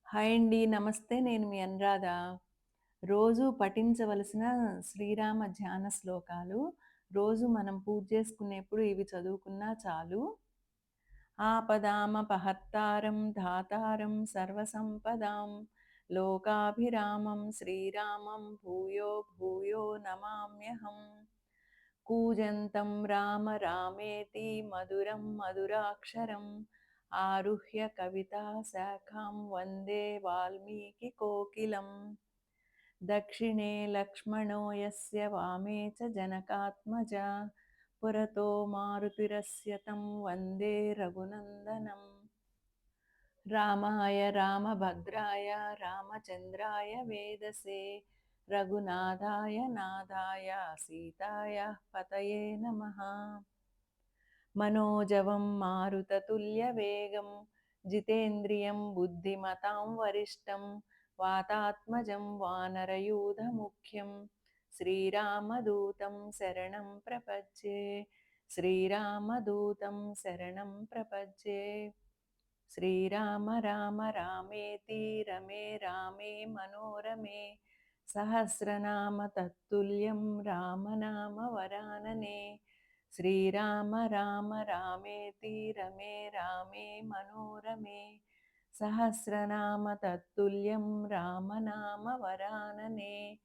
Hi అండి. నమస్తే. నేను మీ అనురాధ. రోజు పఠించవలసిన శ్రీరామ ధ్యాన శ్లోకాలు. రోజు మనం పూజ చేసుకునేప్పుడు ఇవి చదువుకున్నా చాలు. ఆపదామపహర్తారం ధాతారం సర్వసంపదాం లోకాభిరామం శ్రీరామం భూయో భూయో నమామ్యహం. కూజంతం రామ రామేతి మధురం మధురాక్షరం ఆరుహ్య కవితా శాఖాం వందే వాల్మీకి కోకిలం. దక్షిణే లక్ష్మణో యస్య వామే చ జనకాత్మజా పురతో మారుతిరస్య తం వందే రఘునందనం. రామాయ రామభద్రాయ రామచంద్రాయ వేదసే రఘునాథాయ నాథాయ సీతాయ పతయే నమః. మనోజవం మారుతతుల్యవేగం జితేంద్రియం బుద్ధిమతాం వరిష్టం వాతాత్మజం వానరయూధముఖ్యం శ్రీరామదూతం శరణం ప్రపద్యే. శ్రీరామదూతం శరణం ప్రపద్యే. శ్రీరామ రామ రామేతి రమే రామే మనోరమే సహస్రనామ తత్తుల్యం రామనామ వరాననే. శ్రీరామ రామ రామేతి రమే రామే మనోరమే సహస్రనామ తత్తుల్యం రామనామ వరాననే.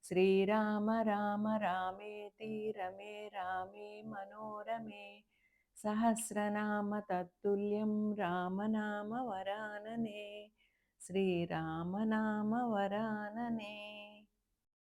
శ్రీరామ రామ రామేతి రమే రామే మనోరమే సహస్రనామ తత్తుల్యం రామనామ వరాననే. శ్రీరామనామ వరాననే.